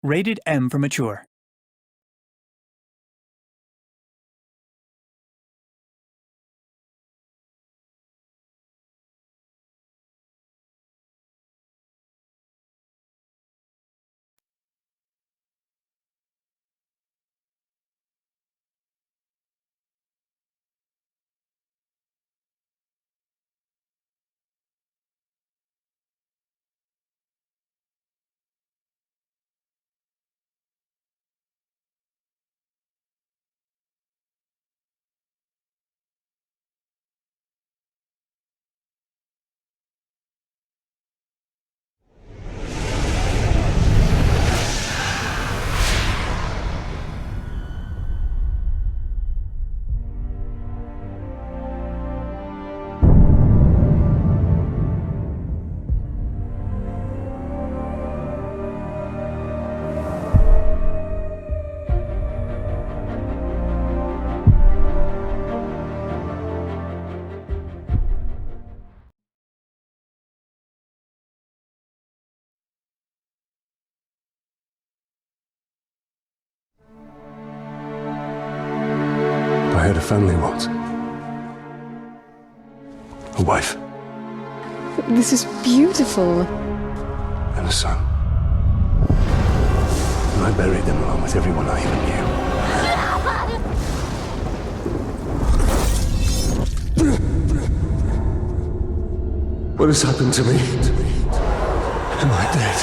Rated M for mature. I had a family once. A wife. This is beautiful. And a son. And I buried them along with everyone I even knew. What has happened to me? Am I dead?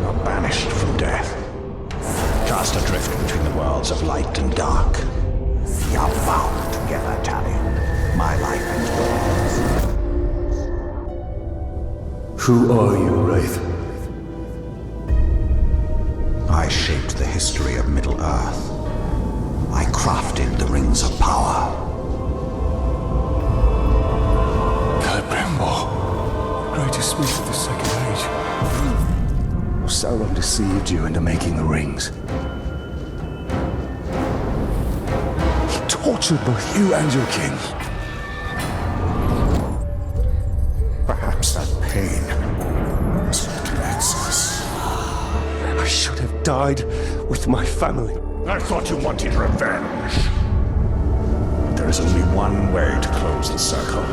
You're banished from death. Cast adrift between the worlds of light and dark. We are bound together, Talia. My life and yours. Who are you, Wraith? I shaped the history of Middle-earth. I crafted the Rings of Power. Greatest smith of the Second Age. Sauron deceived you into making the rings. He tortured both you and your king. Perhaps that pain is what lets us. I should have died with my family. I thought you wanted revenge. There is only one way to close the circle.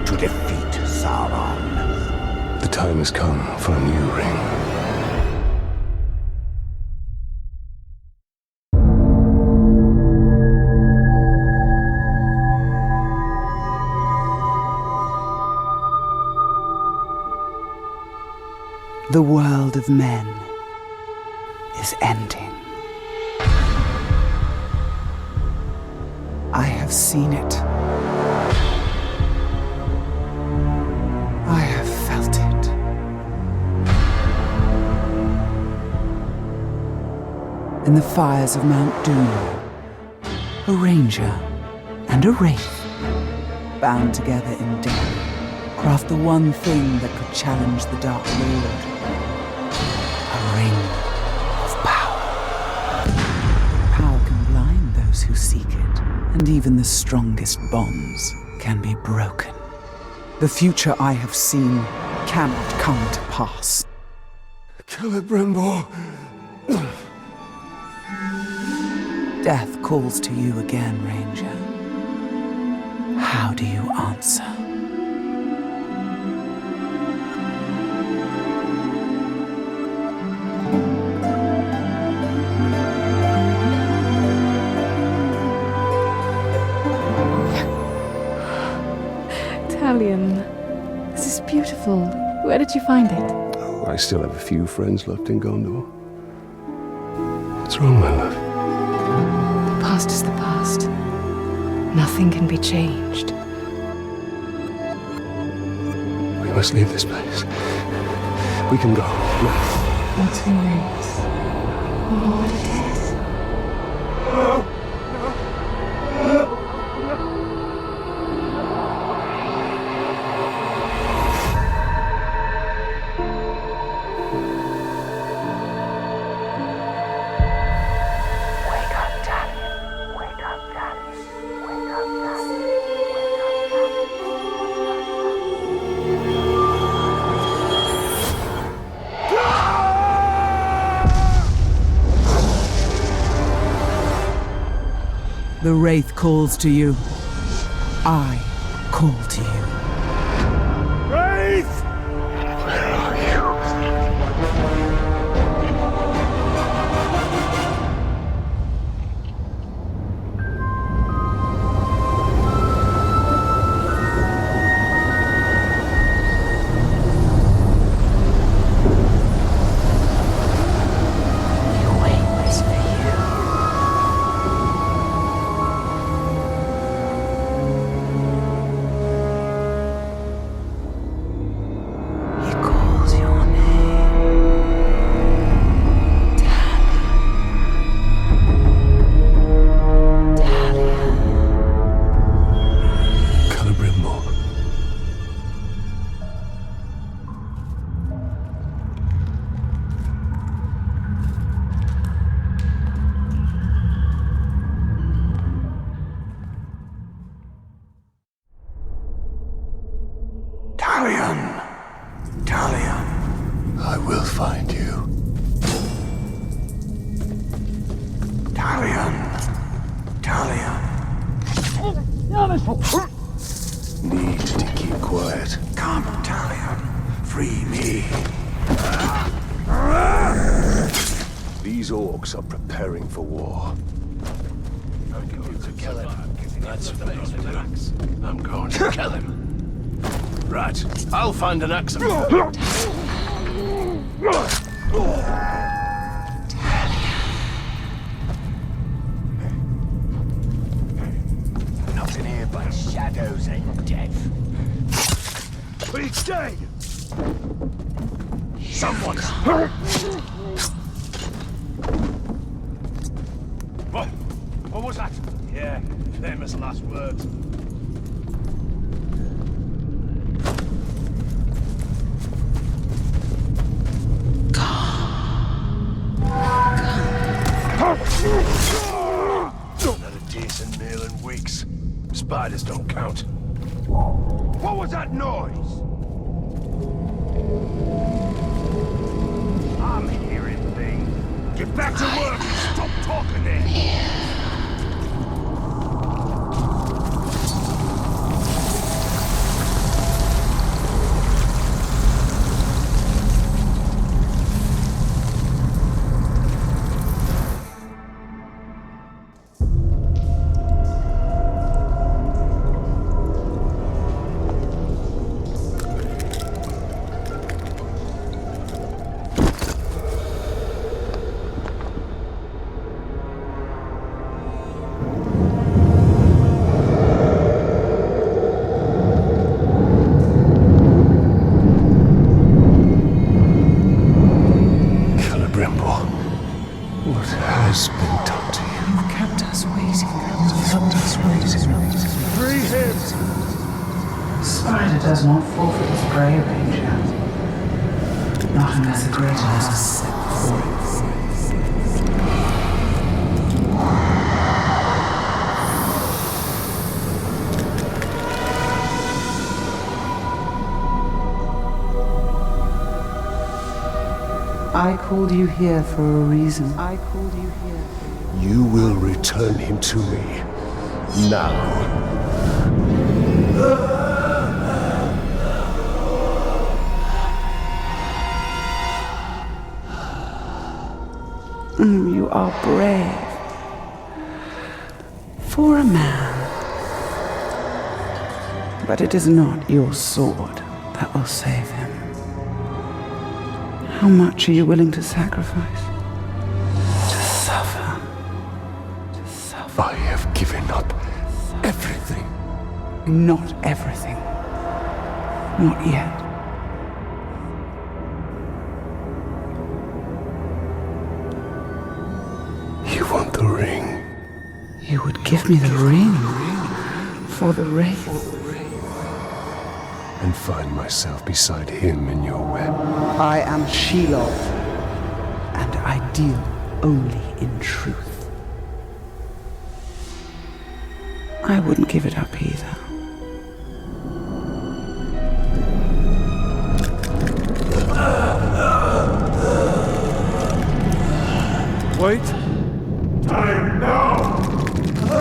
To defeat Sauron. The time has come for a new ring. The world of men is ending. I have seen it. I have felt it. In the fires of Mount Doom, a ranger and a wraith, bound together in death, craft the one thing that could challenge the Dark Lord. A ring of power. Power can blind those who seek it, and even the strongest bonds can be broken. The future I have seen cannot come to pass. Celebrimbor! Death calls to you again, Ranger. How do you answer? Italian. This is beautiful. Where did you find it? Oh, I still have a few friends left in Gondor. What's wrong, my love? The past is the past. Nothing can be changed. We must leave this place. We can go. Now. Not too late. All death. The wraith calls to you. I call to you. Wraith! Where are you? Talia. I will find you. Talia. Need to keep quiet. Come, Talia. Free me. These orcs are preparing for war. I'm going to kill him. That's facts. I'm going to kill him. Right, I'll find an axe. Not in here but shadows and death. Please stay! Someone! What was that? Yeah, famous last words. Not a decent meal in weeks. Spiders don't count. What was that noise? I'm hearing things. Get back to work and stop talking there. What has been done to you? You've kept us waiting. Free him! Spider does not forfeit his prey, Ranger. Not unless a greater has set before it. I called you here for a reason. You will return him to me. Now. You are brave. For a man. But it is not your sword that will save him. How much are you willing to sacrifice? To suffer. I have given up everything. Not everything. Not yet. You want the ring? You would give me the ring for the wraith. And find myself beside him in your web. I am Shelob, and I deal only in truth. I wouldn't give it up either. Wait. Time now! Take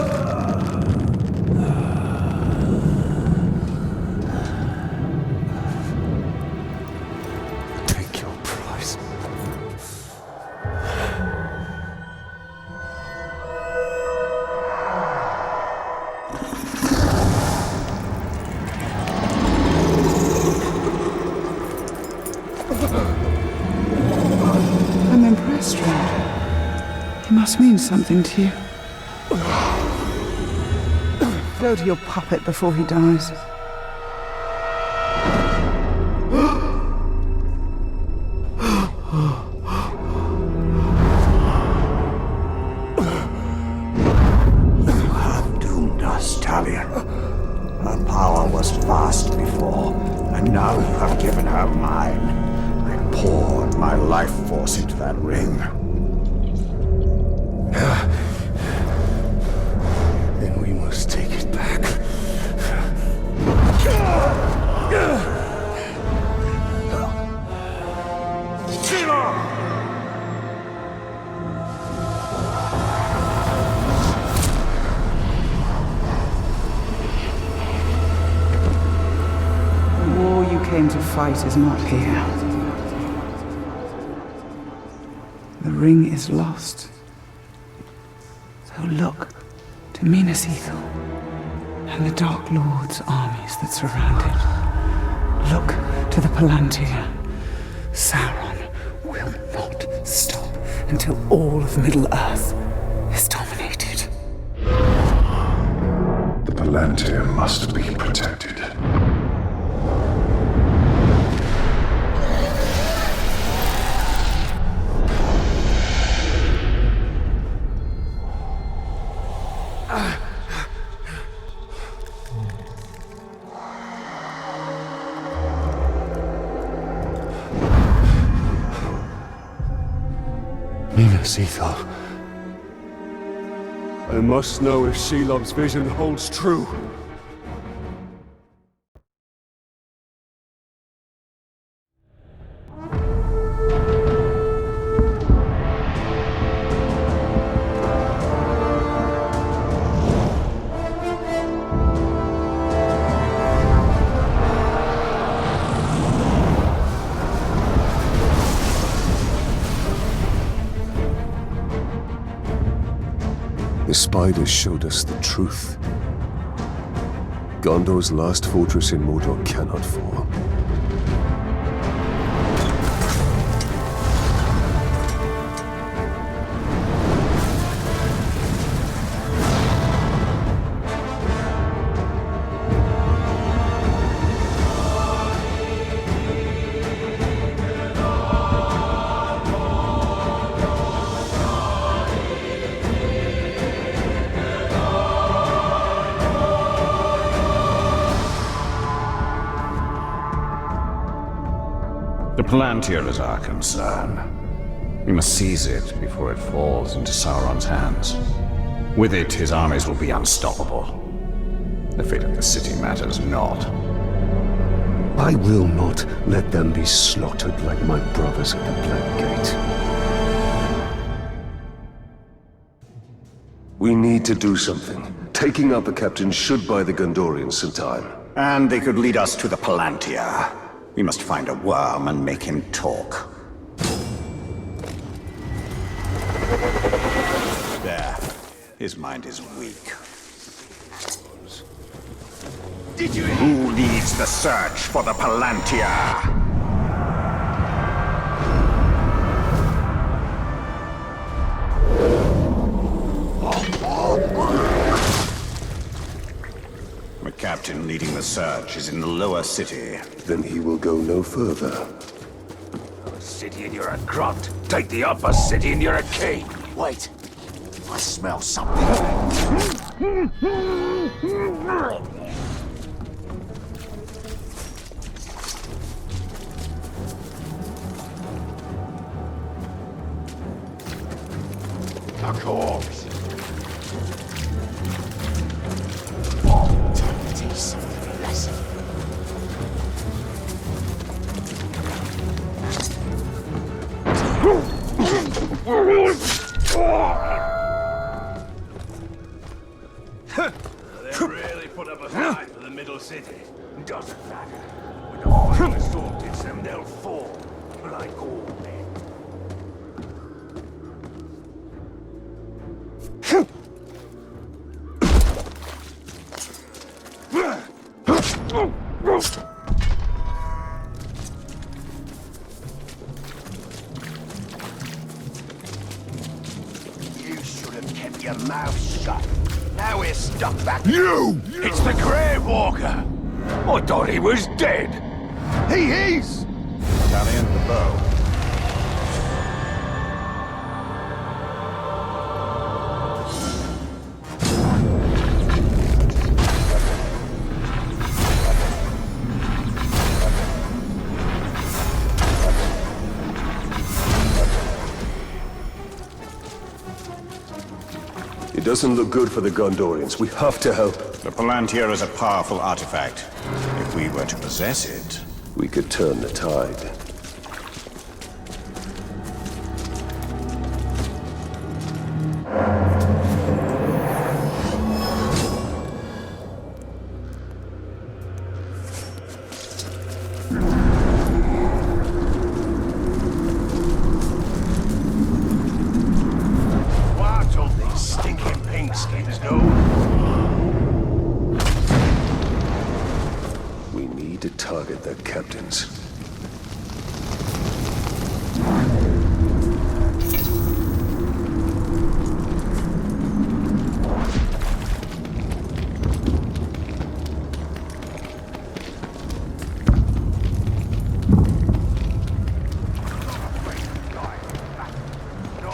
your price. I'm impressed, Ranger. He must mean something to you. Go to your puppet before he dies. You have doomed us, Talia. Her power was vast before, and now you have given her mine. I poured my life force into that ring. Then we must take it back. The war you came to fight is not here. The ring is lost. So look to Minas Ithil and the Dark Lord's armies that surround it. Look to the Palantir. Sauron will not stop until all of Middle-earth is dominated. The Palantir must be protected. Minas Ithil. I must know if Shelob's vision holds true. The spiders showed us the truth. Gondor's last fortress in Mordor cannot fall. The Palantir is our concern. We must seize it before it falls into Sauron's hands. With it, his armies will be unstoppable. The fate of the city matters not. I will not let them be slaughtered like my brothers at the Black Gate. We need to do something. Taking out the captain should buy the Gondorians some time. And they could lead us to the Palantir. We must find a worm and make him talk. There. His mind is weak. Who leads the search for the Palantir? The captain leading the search is in the lower city. Then he will go no further. City and you're a grunt. Take the upper city and you're a king. Wait. I smell something. A corpse. Time to teach something a lesson. They really put up a fight for the middle city. Doesn't matter. When the final assault hits them, they'll fall. Like all men. You should have kept your mouth shut. Now we're stuck back. You! It's the Grey Walker! I thought he was dead. He is! Talia and the bow. It doesn't look good for the Gondorians. We have to help. The Palantir is a powerful artifact. If we were to possess it, We could turn the tide. What all these stinking pink skins do? We need to target their captains.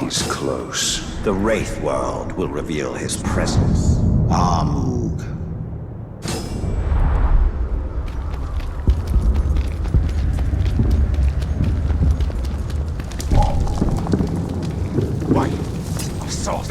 He's close. the wraith world will reveal his presence. Moog. Why? I saw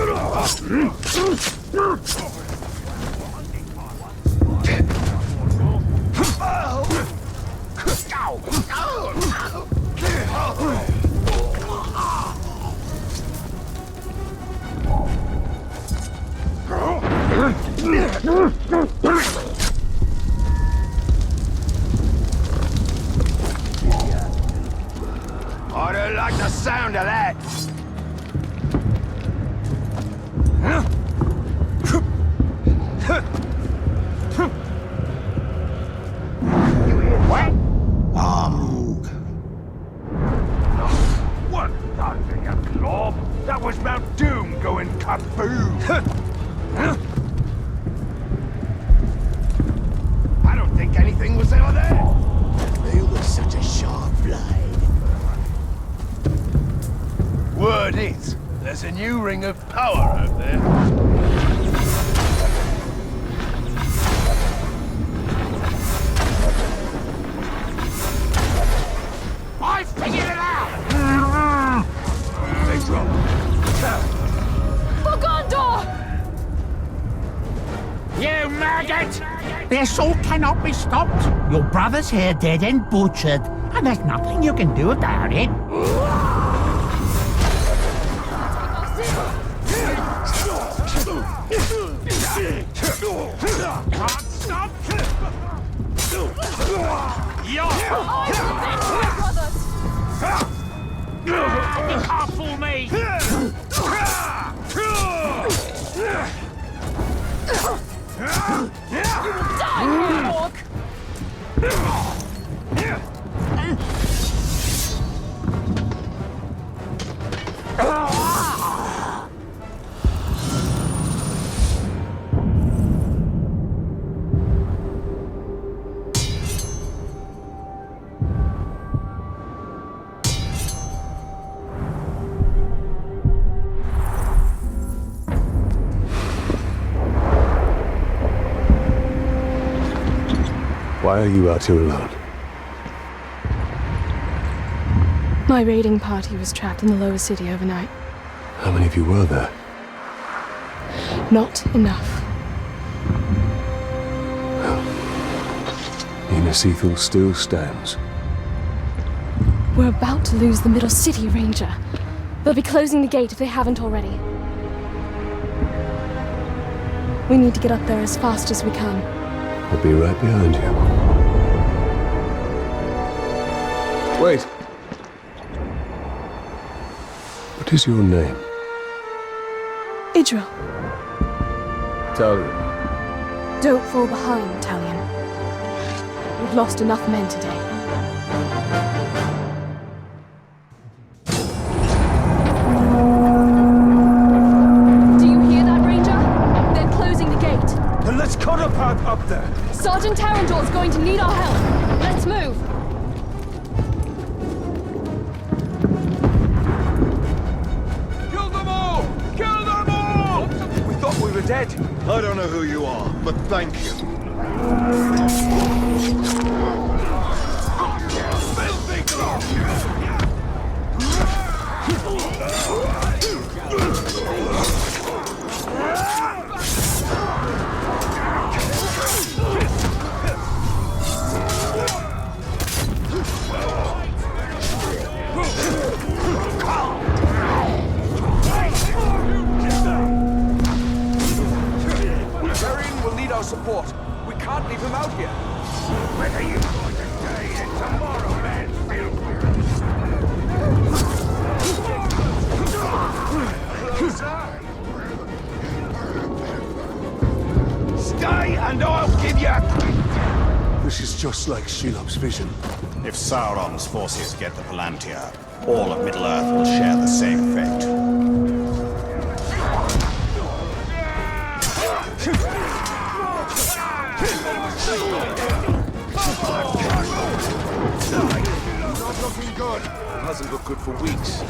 I don't like the sound of that. Moog. What thunder, you glob? That was Mount Doom going kaboom. I don't think anything was ever there. They were such a sharp blade. Word is, there's a new ring of power out there. I figured it out! They drop. For Gondor! You maggot! The assault cannot be stopped. Your brother's here dead and butchered, and there's nothing you can do about it. Can't stop! You can't fool me! Why are you out here alone? My raiding party was trapped in the lower city overnight. How many of you were there? Not enough. Minas Ithil still stands. We're about to lose the middle city, Ranger. They'll be closing the gate if they haven't already. We need to get up there as fast as we can. I'll be right behind you. Wait. What is your name? Idril, Talia. don't fall behind, Talion. We've lost enough men today. Do you hear that, Ranger? They're closing the gate. Then let's cut a path up there. Sergeant Tarandor's going to need our help. Let's move. Kill them all! Kill them all! We thought we were dead. I don't know who you are, but thank you. Varian will need our support. We can't leave him out here. Whether you want today and tomorrow, man, stay and I'll give you a... This is just like Shelob's vision. If Sauron's forces get the Palantir, all of Middle-earth will share the same fate. Not looking good. Hasn't looked good for weeks.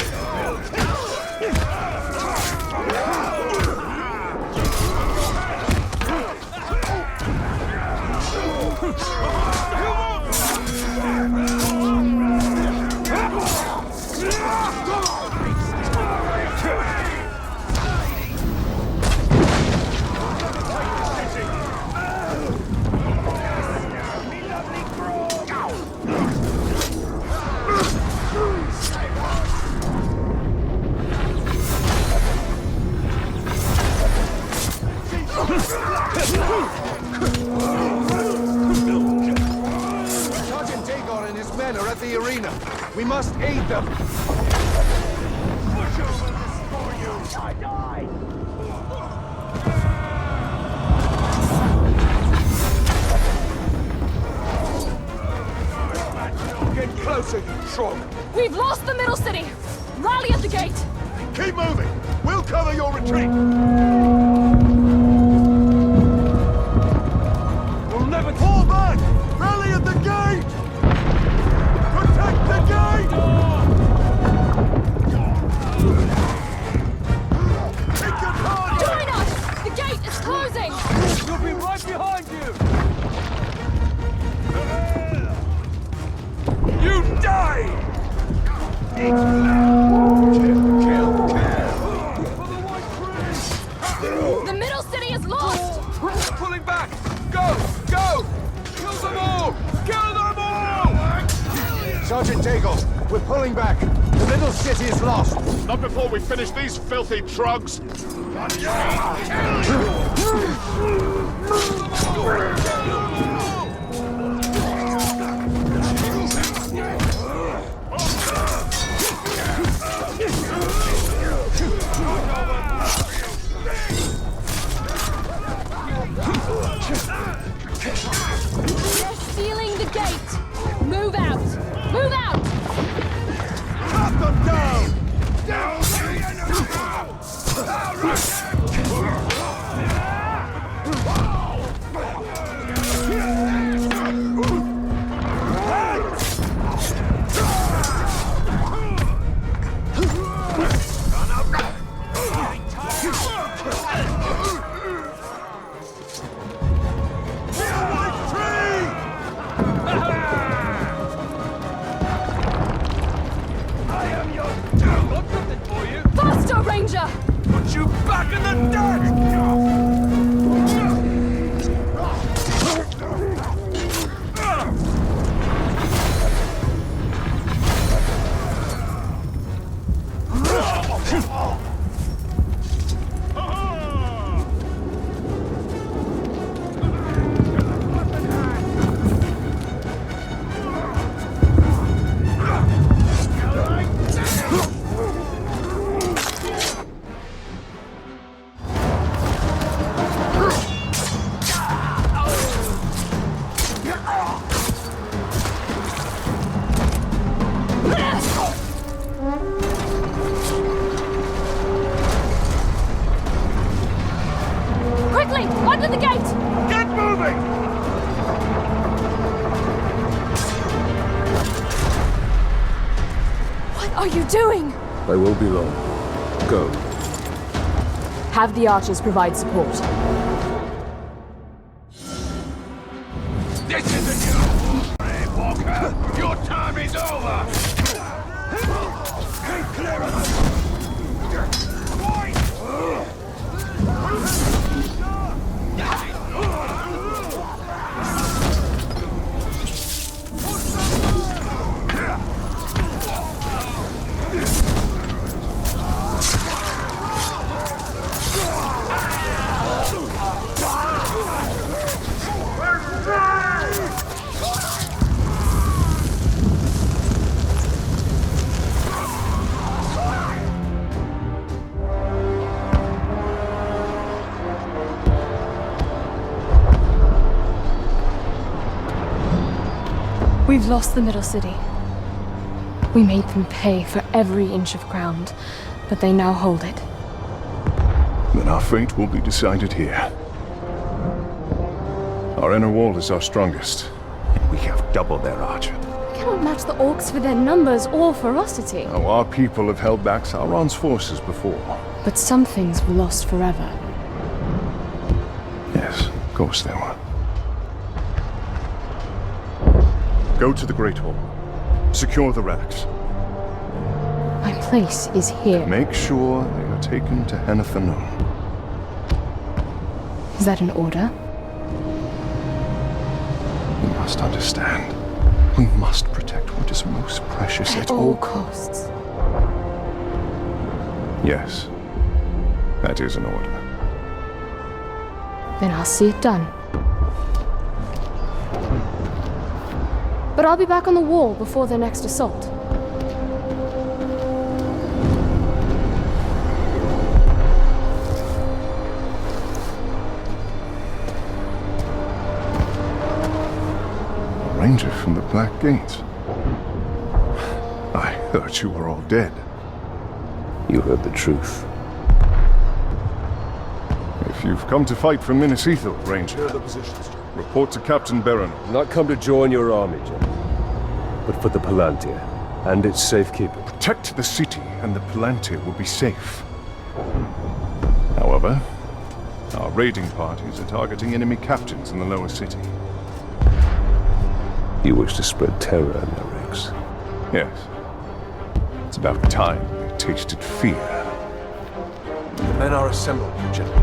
Sergeant Dagon and his men are at the arena. We must aid them. Push over this for you. I die. Get closer, you trog. We've lost the middle city. Rally at the gate. Keep moving! We'll cover your retreat! We'll never Fall back! Rally at the gate! Protect the gate! Take your target! Join us! The gate is closing! We'll be right behind you! You die! The middle city is lost! Pulling back! Go! Go! Kill them all! Kill them all! Sergeant Dagon, we're pulling back. The middle city is lost. Not before we finish these filthy trugs! They're sealing the gate! Move out! Move out! Cut them down! Open the gate! Get moving! What are you doing? I won't be long. Go. Have the archers provide support. This isn't you, Grave Walker! Your time is over! Keep clear of them! We've lost the Middle City. We made them pay for every inch of ground, but they now hold it. Then our fate will be decided here. Our inner wall is our strongest. We have double their archer. We cannot match the orcs for their numbers or ferocity. Now, our people have held back Sauron's forces before. But some things were lost forever. Yes, of course they were. Go to the Great Hall. Secure the relics. My place is here. Make sure they are taken to Henathanon. Is that an order? You must understand. We must protect what is most precious At all costs. Yes. That is an order. Then I'll see it done. But I'll be back on the wall before their next assault. A ranger from the Black Gates. I heard you were all dead. You heard the truth. If you've come to fight for Minas Ithil, Ranger, report to Captain Barrow. Not come to join your army, General, but for the Palantir and its safekeeping. Protect the city, and the Palantir will be safe. However, our raiding parties are targeting enemy captains in the lower city. You wish to spread terror in their ranks. Yes. It's about time they tasted fear. The men are assembled, General.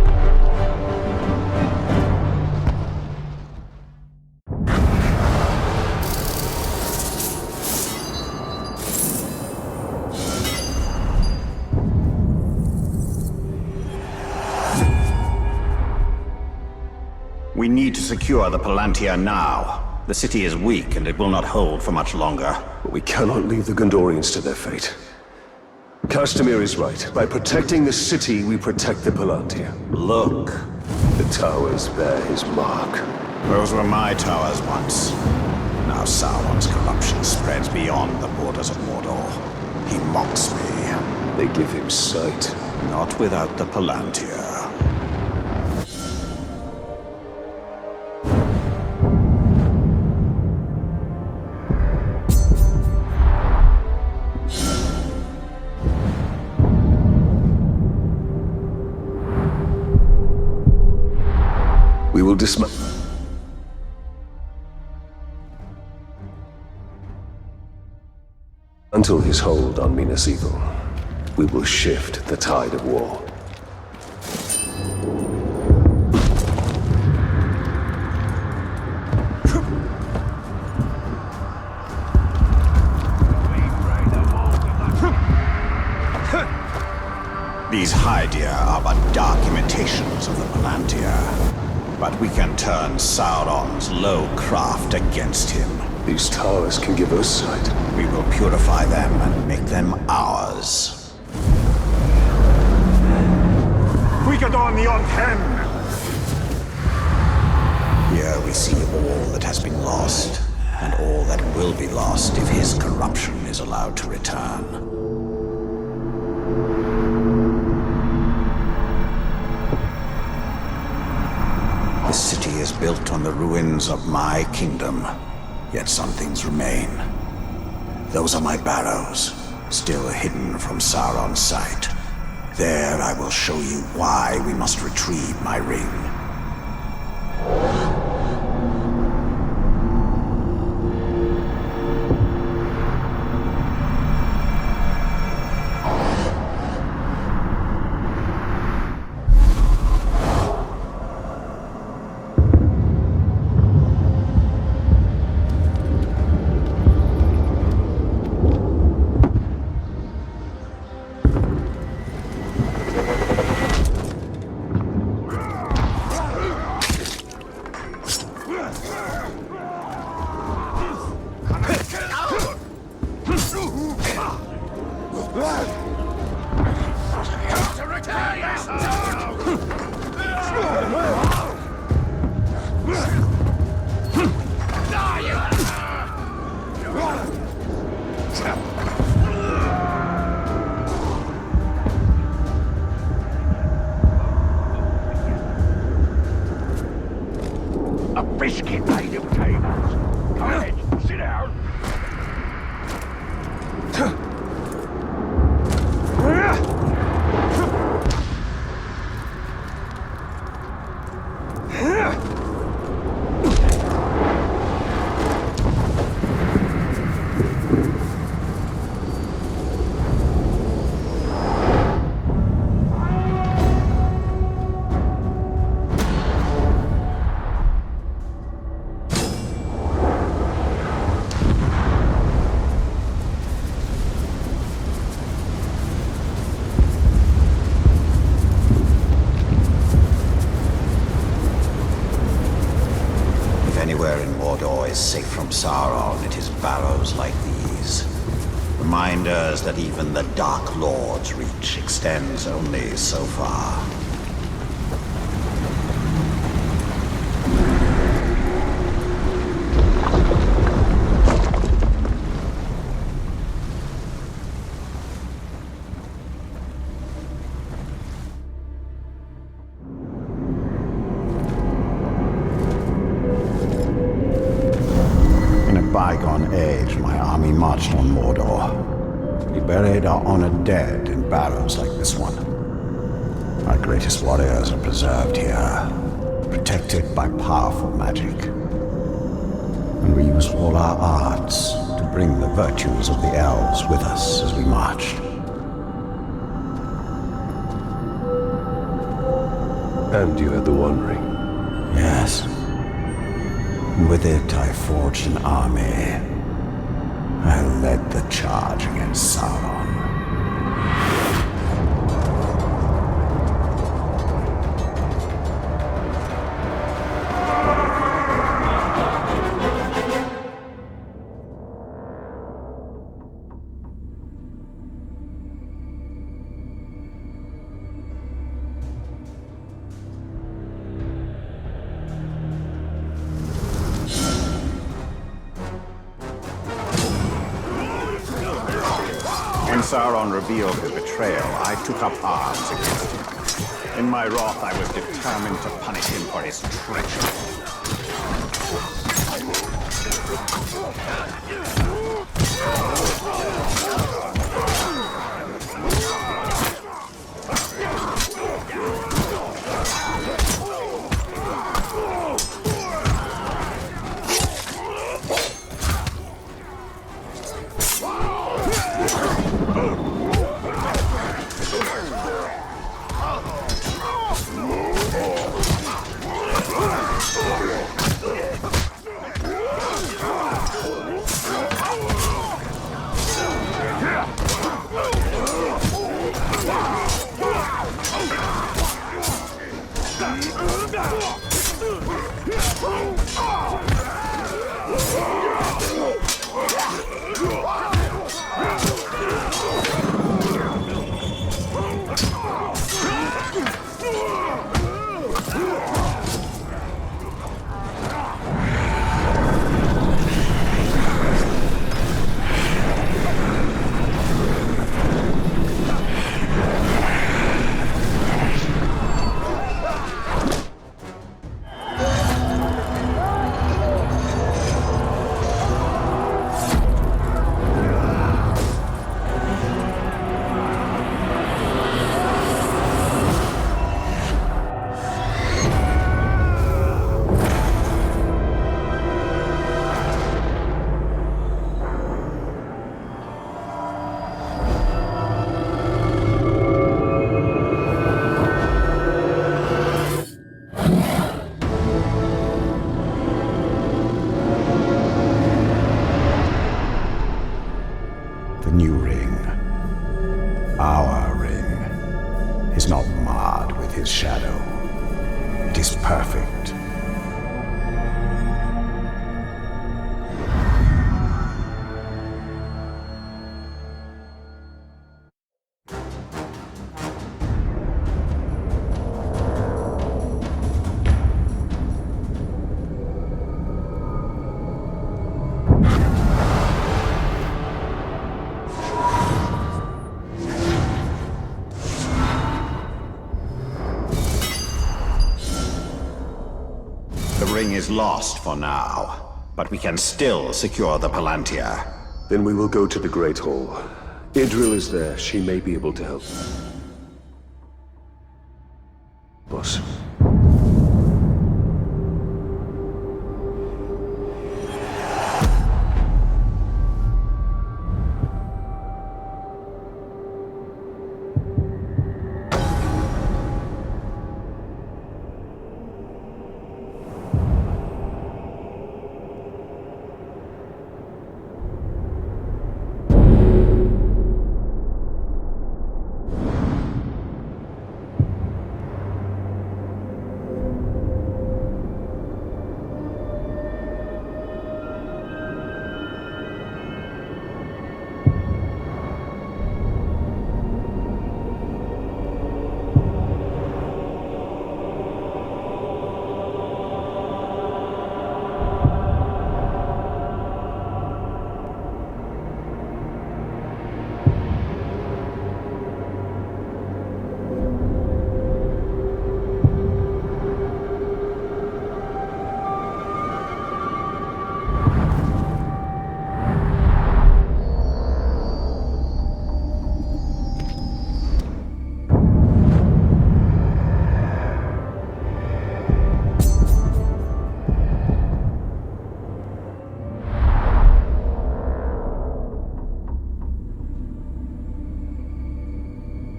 We need to secure the Palantir now. The city is weak and it will not hold for much longer. But we cannot leave the Gondorians to their fate. Castamir is right. By protecting the city, we protect the Palantir. Look. The towers bear his mark. Those were my towers once. Now Sauron's corruption spreads beyond the borders of Mordor. He mocks me. They give him sight. Not without the Palantir. We will dismount. Until his hold on Minas Ithil, we will shift the tide of war. These Hydir are but dark imitations of the Palantir. But we can turn Sauron's low craft against him. These towers can give us sight. We will purify them and make them ours. Quigadon Yonten! Here we see all that has been lost, and all that will be lost if his corruption is allowed to return. is built on the ruins of my kingdom, yet some things remain. Those are my barrows, still hidden from Sauron's sight. There I will show you why we must retrieve my ring. A biscuit made of tables. Go ahead, sit down. Anywhere in Mordor is safe from Sauron, it is barrows like these. Reminders that even the Dark Lord's reach extends only so far. Bygone age, my army marched on Mordor. We buried our honored dead in barrows like this one. Our greatest warriors are preserved here, protected by powerful magic. And we use all our arts to bring the virtues of the elves with us as we marched. And you had the One Ring. Yes. With it, I forged an army. I led the charge against Sauron. When Sauron revealed his betrayal, I took up arms against him. In my wrath, I was determined to punish him for his treachery. shadow. It is perfect. The ring is lost for now, but we can still secure the Palantir. Then we will go to the Great Hall. Idril is there. She may be able to help. Boss.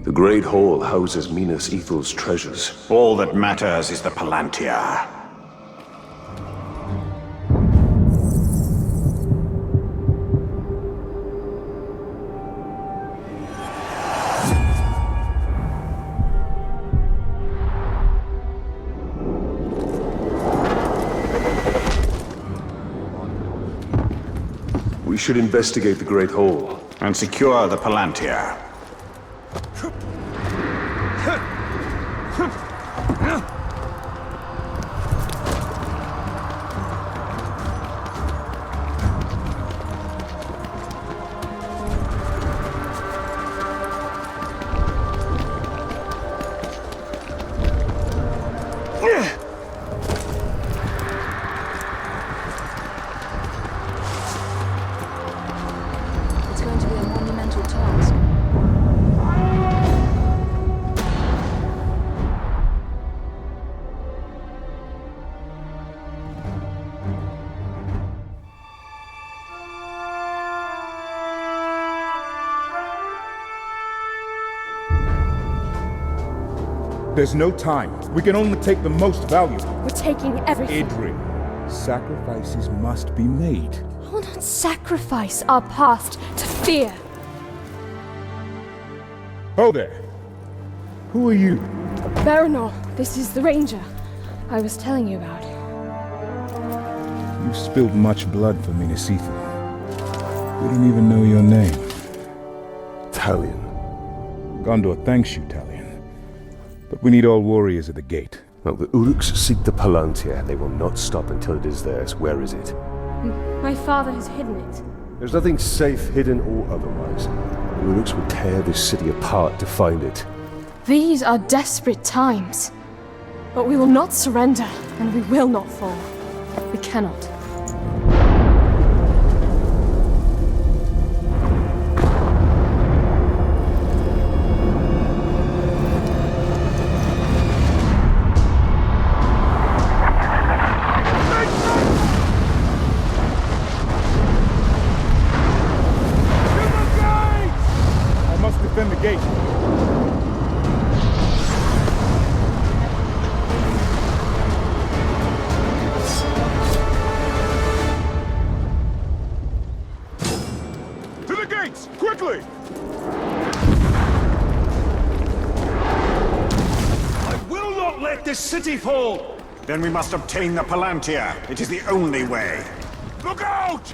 The Great Hall houses Minas Ethel's treasures. All that matters is the Palantir. We should investigate the Great Hall. And secure the Palantir. It's going to be a monumental task. There's no time. We can only take the most valuable. We're taking everything. Idri, sacrifices must be made. I will not sacrifice our past to fear. Oh there. Who are you? Baronor, this is the Ranger I was telling you about. You've spilled much blood for Minas Ithil. We don't even know your name. Talion. Gondor thanks you, Talion. But we need all warriors at the gate. Well, the Uruks seek the Palantir. They will not stop until it is theirs. Where is it? My father has hidden it. There's nothing safe, hidden or otherwise. The Uruks will tear this city apart to find it. These are desperate times. But we will not surrender, and we will not fall. We cannot. Defend the gate. let this city fall! Then we must obtain the Palantir. It is the only way. Look out!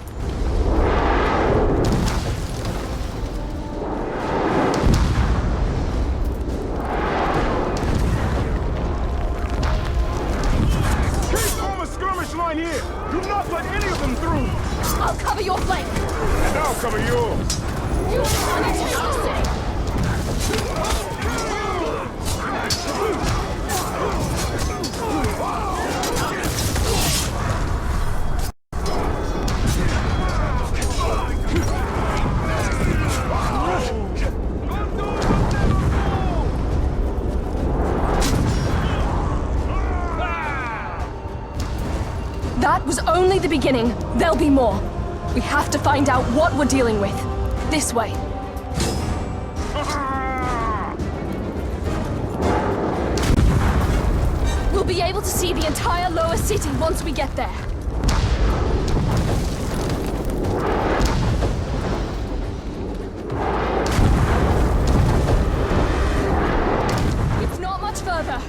Keep on the skirmish line here! Do not let any of them through! I'll cover your flank. And I'll cover yours! You want to take the city. That was only the beginning. There'll be more. We have to find out what we're dealing with. This way. We'll be able to see the entire lower city once we get there. It's not much further.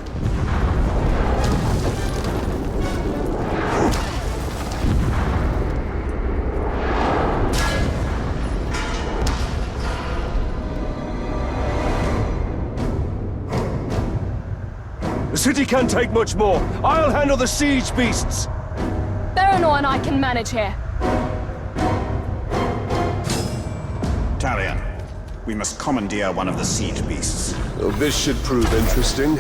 The city can't take much more. I'll handle the siege beasts. Baranor and I can manage here. Talia, we must commandeer one of the siege beasts. Well, this should prove interesting.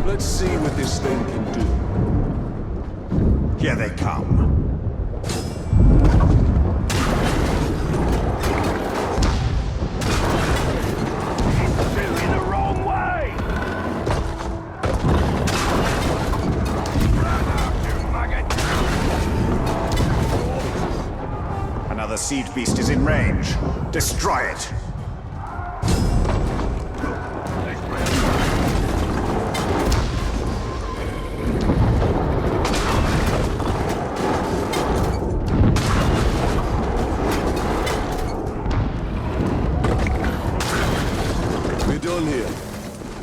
Let's see what this thing can do. Here they come. Shooting the wrong way! Run out, you maggot! Another siege beast is in range. Destroy it.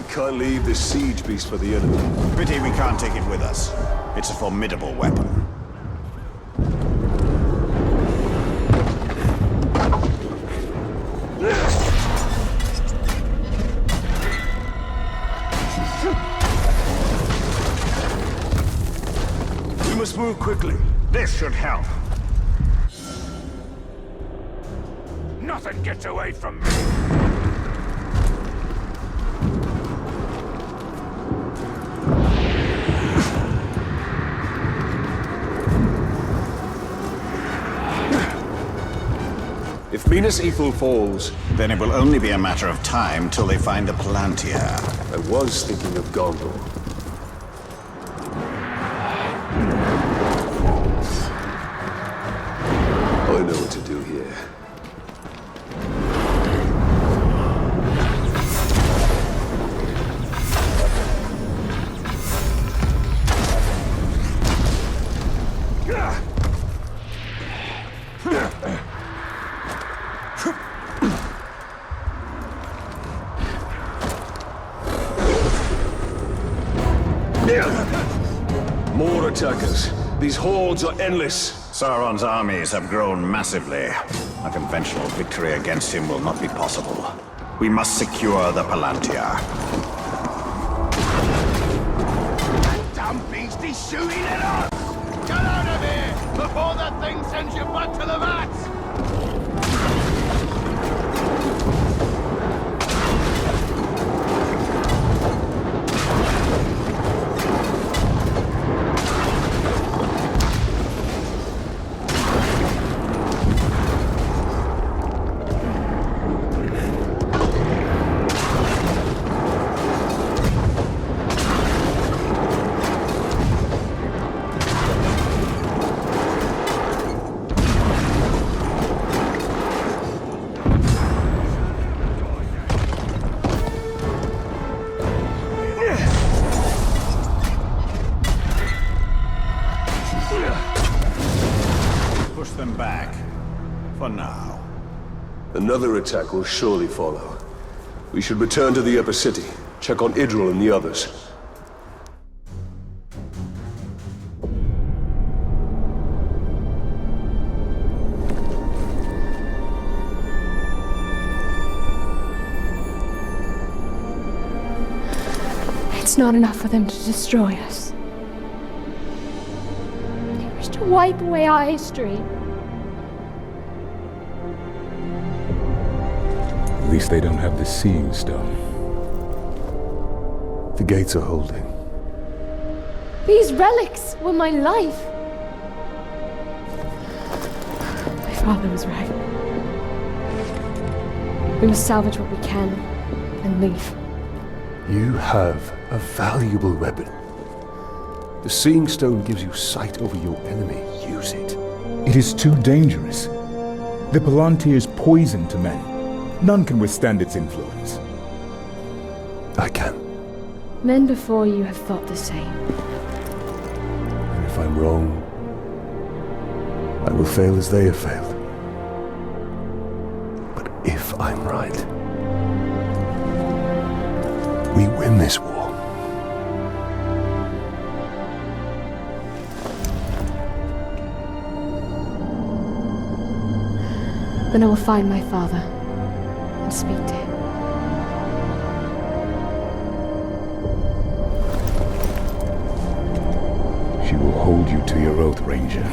Can't leave this siege beast for the enemy. Pity we can't take it with us. It's a formidable weapon. We must move quickly. This should help. Nothing gets away from me! If Minas Ithil falls, Then it will only be a matter of time till they find the Palantir. I was thinking of Gondor. I know what to do here. More attackers. These hordes are endless. Sauron's armies have grown massively. A conventional victory against him will not be possible. We must secure the Palantir. Damn beast, he's shooting at us! Get out of here before that thing sends you back to the vats! Another attack will surely follow. We should return to the upper city, check on Idril and the others. It's not enough for them to destroy us. They wish to wipe away our history. At least they don't have the Seeing Stone. The gates are holding. These relics were my life. My father was right. We must salvage what we can and leave. You have a valuable weapon. The Seeing Stone gives you sight over your enemy. Use it. It is too dangerous. The Palantir's poison to men. None can withstand its influence. I can. Men before you have thought the same. And if I'm wrong, I will fail as they have failed. But if I'm right, we win this war. Then I will find my father and speak to him. She will hold you to your oath, Ranger.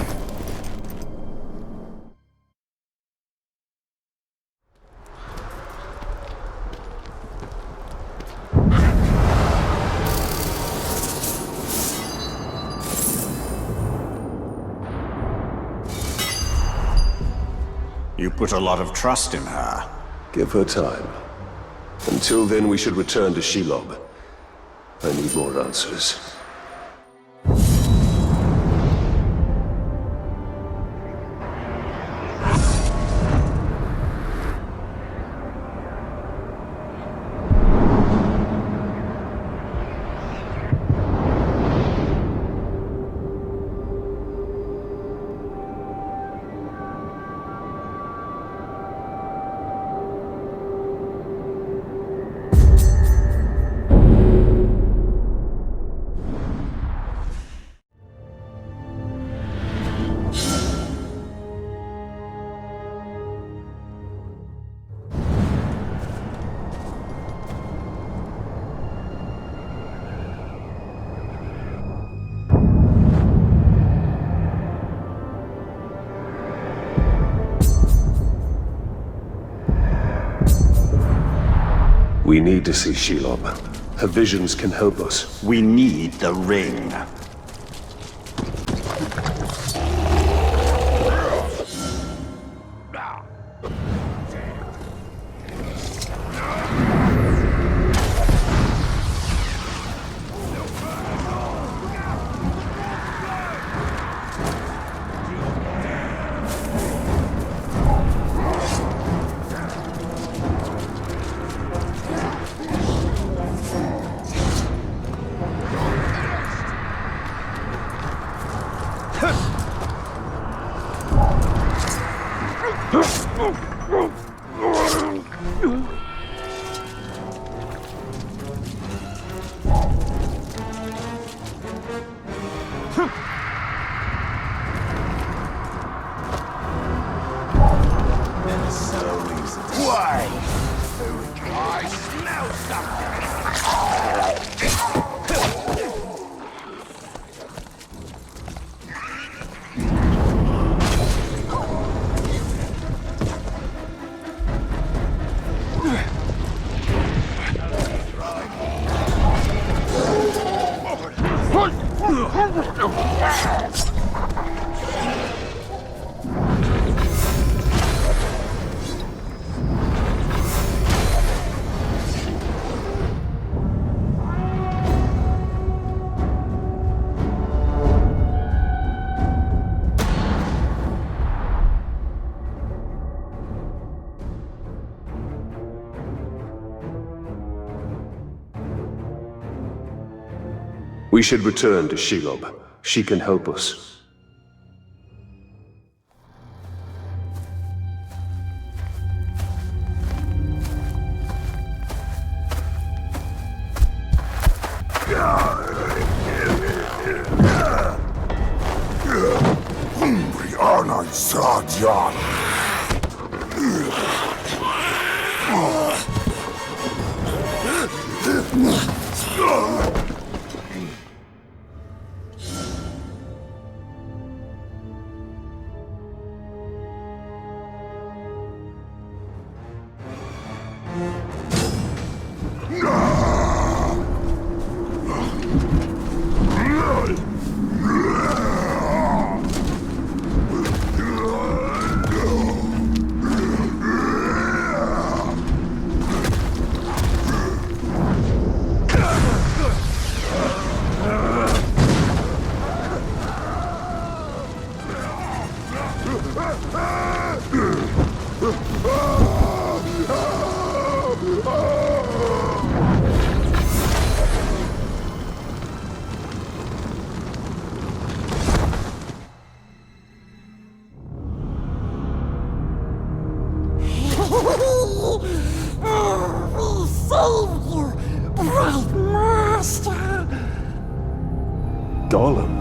You put a lot of trust in her. Give her time. Until then, we should return to Shelob. I need more answers. We need to see Shelob. Her visions can help us. We need the ring. We should return to Shelob. She can help us. We saved you, bright master! Gollum?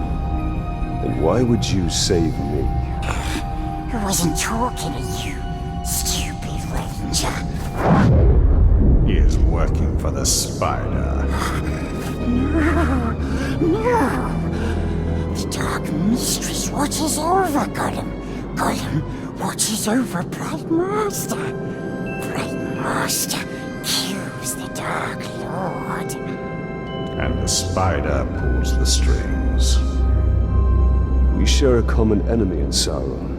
Then why would you save me? I wasn't talking to you, stupid ranger. He is working for the spider. No! The Dark Mistress watches over Gollum. Gollum watches over Bright Master. Bright Master kills the Dark Lord. And the spider pulls the strings. We share a common enemy in Sauron.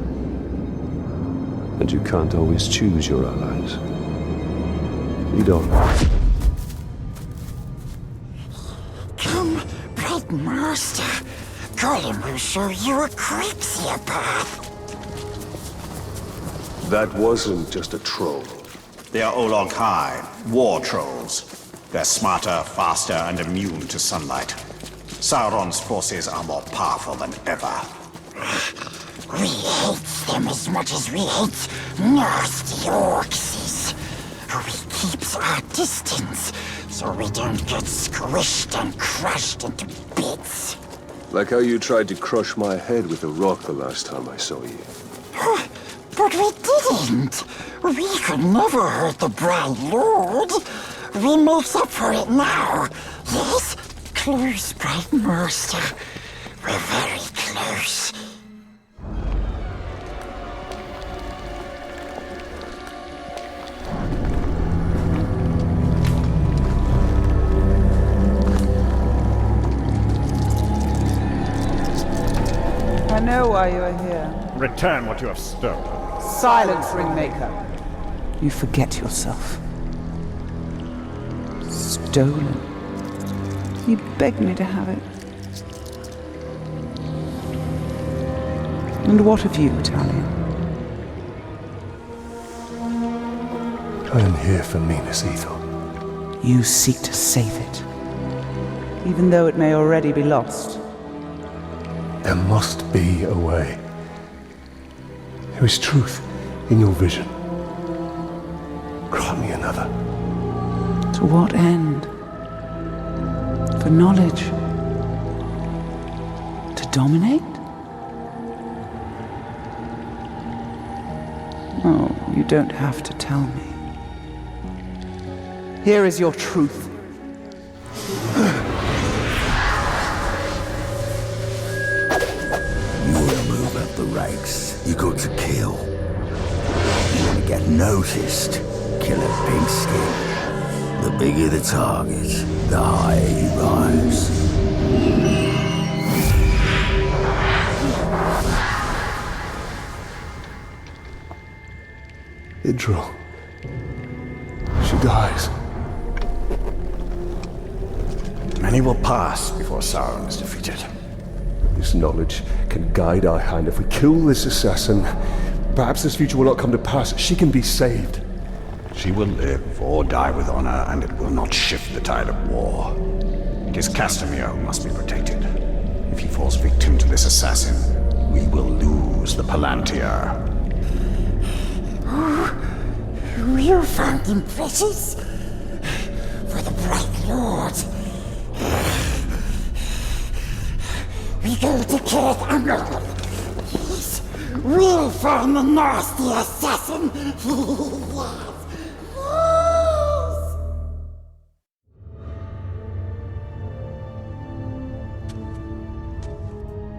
And you can't always choose your allies. Lead on. Come, Bright Master. Gollum will show you a quicksilver path. That wasn't just a troll. They are Olog-hai, war trolls. They're smarter, faster, and immune to sunlight. Sauron's forces are more powerful than ever. We hate them as much as we hate nasty orcs. We keeps our distance so we don't get squished and crushed into bits. Like how you tried to crush my head with a rock the last time I saw you. But we didn't. We could never hurt the Bright Lord. We makes up for it now. Yes? Close, Bright Master. We're very close. I know why you are here. Return what you have stolen. Silence, Ringmaker. You forget yourself. Stolen. You begged me to have it. And what of you, Talia? I am here for Minas Ithil. You seek to save it, even though it may already be lost. There must be a way. There is truth in your vision. Grant me another. To what end? For knowledge? To dominate? Oh, you don't have to tell me. Here is your truth. You want to move up the ranks, you got to kill. You want to get noticed, kill a pink skin. The bigger the target, the higher you rise. Idril. She dies. Many will pass before Sauron is defeated. This knowledge can guide our hand. If we kill this assassin, perhaps this future will not come to pass. She can be saved. She will live or die with honor, and it will not shift the tide of war. It is Castamere who must be protected. If he falls victim to this assassin, we will lose the Palantir. You found them precious? For the Bright Lord. We go to kill it alone. Yes, we'll find the nasty assassin. Yes.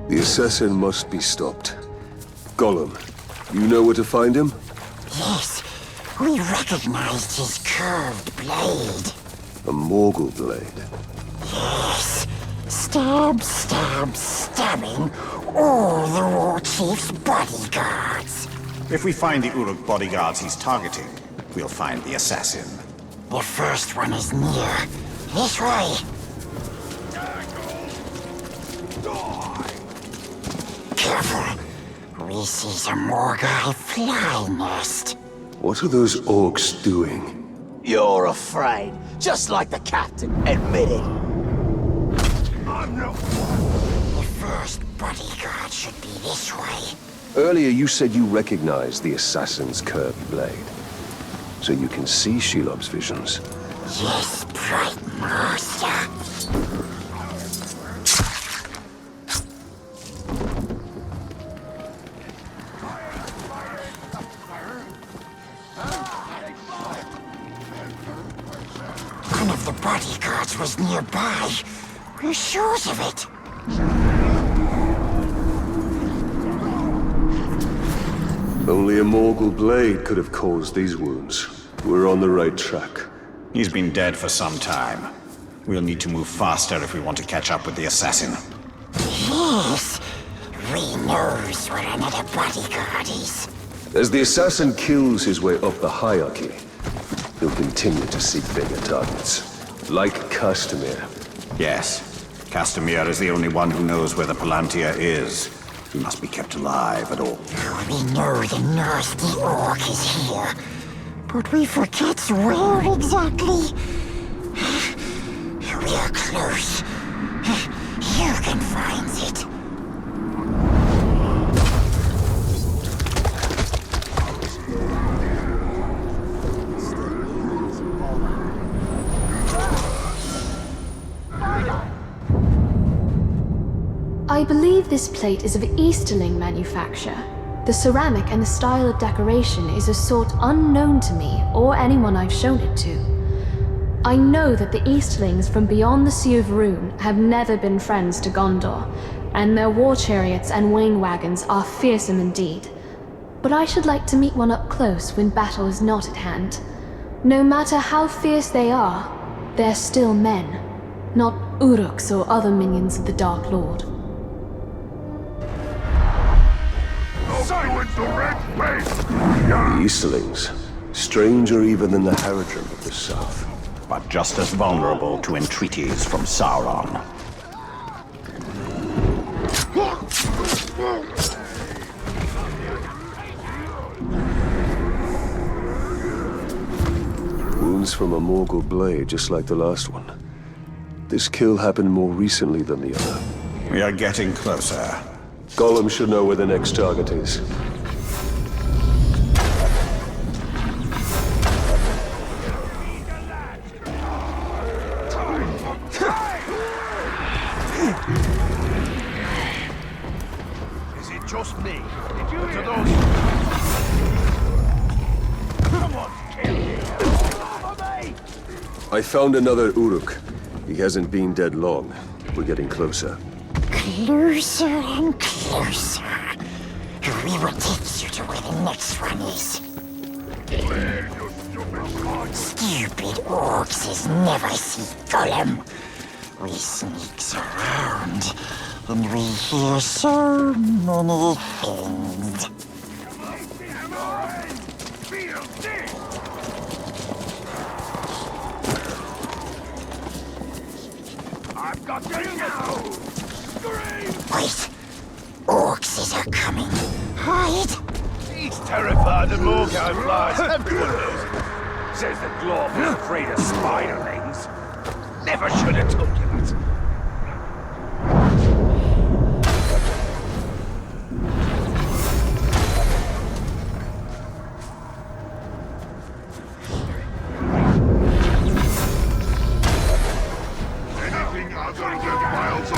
The assassin must be stopped. Gollum, you know where to find him? Yes, we recognized his curved blade. A Morgul blade. Yes, stab, stab, stabbing all the war chief's bodyguards. If we find the Uruk bodyguards he's targeting, we'll find the assassin. The first one is near. This way. Careful. We see the Morgul fly nest. What are those orcs doing? You're afraid, just like the captain. Admit it. I'm no... The first bodyguard should be this way. Earlier you said you recognized the assassin's curved blade. So you can see Shelob's visions. Yes, bright master. One of the bodyguards was nearby. We're sure of it. Only a Morgul blade could have caused these wounds. We're on the right track. He's been dead for some time. We'll need to move faster if we want to catch up with the assassin. Yes. We knows where another bodyguard is. As the assassin kills his way up the hierarchy, he'll continue to seek bigger targets. Like Castamir. Yes. Castamir is the only one who knows where the Palantir is. He must be kept alive at all. We know the nasty orc is here, but we forget where exactly. We are close. You can find it. I believe this plate is of Easterling manufacture. The ceramic and the style of decoration is a sort unknown to me or anyone I've shown it to. I know that the Easterlings from beyond the Sea of Rune have never been friends to Gondor, and their war chariots and wain wagons are fearsome indeed. But I should like to meet one up close when battle is not at hand. No matter how fierce they are, they're still men, not Uruks or other minions of the Dark Lord. Silence the red face! The Easterlings, stranger even than the Haradrim of the South. But just as vulnerable to entreaties from Sauron. Wounds from a Morgul blade, just like the last one. This kill happened more recently than the other. We are getting closer. Gollum should know where the next target is. Is it just me? Did you hear those? Come on, kill me! Over me! I found another Uruk. He hasn't been dead long. We're getting closer. Closer and closer. We will take you to where the next one is. Stupid orcs never see Gollum. We sneaks around, and we hear so many things. I've got you now! Wait! Orcs are coming. Hide! He's terrified of Morgul flies. Everyone knows it. Says the dwarf is afraid of spiderlings. Never should have told you that. Anything other than miles of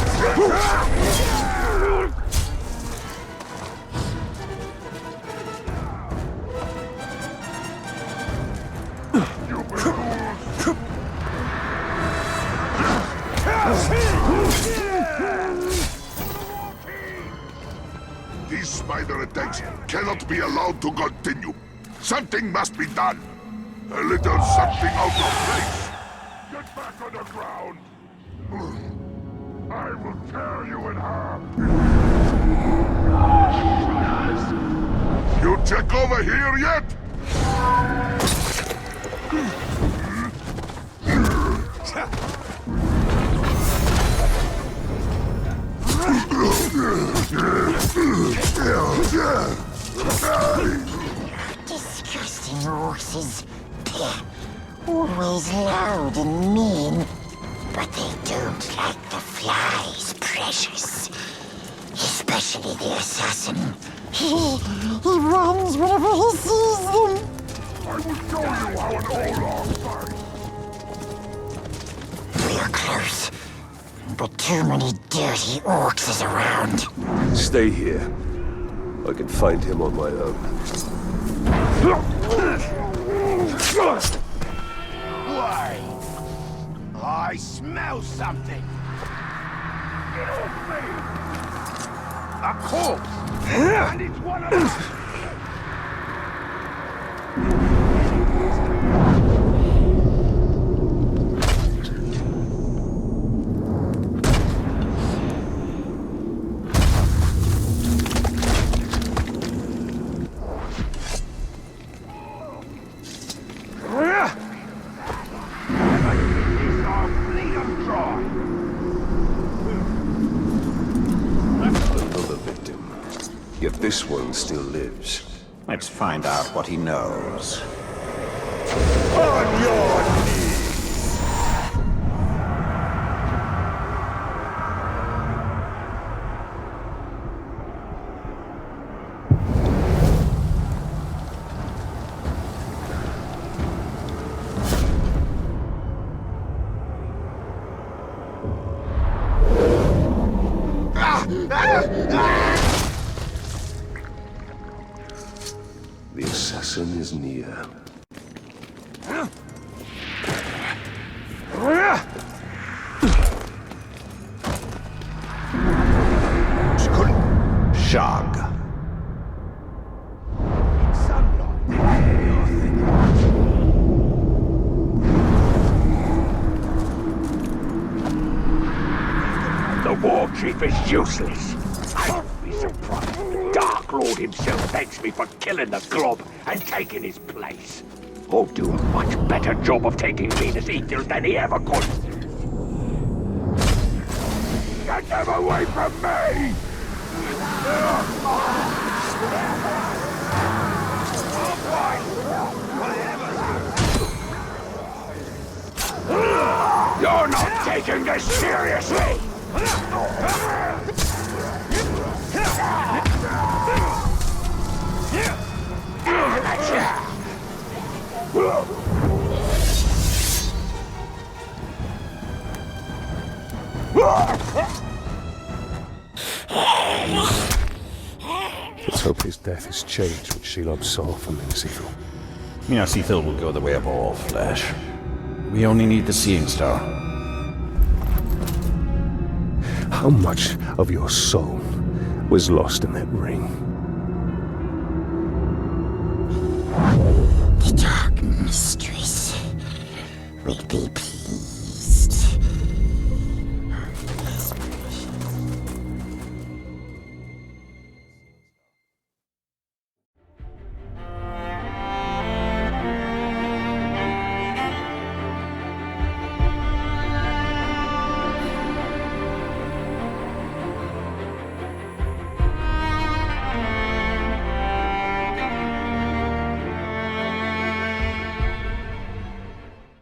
These spider attacks cannot be allowed to continue. Something must be done. A little something out of place. Get back on the ground. I will tear you in half. You check over here yet? Disgusting horses. Always loud and mean. But they don't like the flies, precious. Especially the assassin. He runs whenever he sees them. I will show you how an Olaf fights. We're close. But too many dirty orcs is around. Stay here. I can find him on my own. Why? I smell something. Get off me! A corpse! And it's one of us! Yet this one still lives. Let's find out what he knows. On your knees! The assassin is near. Shog. The war chief is useless. I won't be surprised. The Dark Lord himself thanks me for killing the glob and taking his place. He'll do a much better job of taking Minas Ithil than he ever could. Get them away from me! You're not taking this seriously! Let's hope his death has changed what Shelob saw from Minas Ithil. Minas Ithil will go the way of all flesh. We only need the Seeing Star. How much of your soul was lost in that ring? The Dark Mistress will be pleased.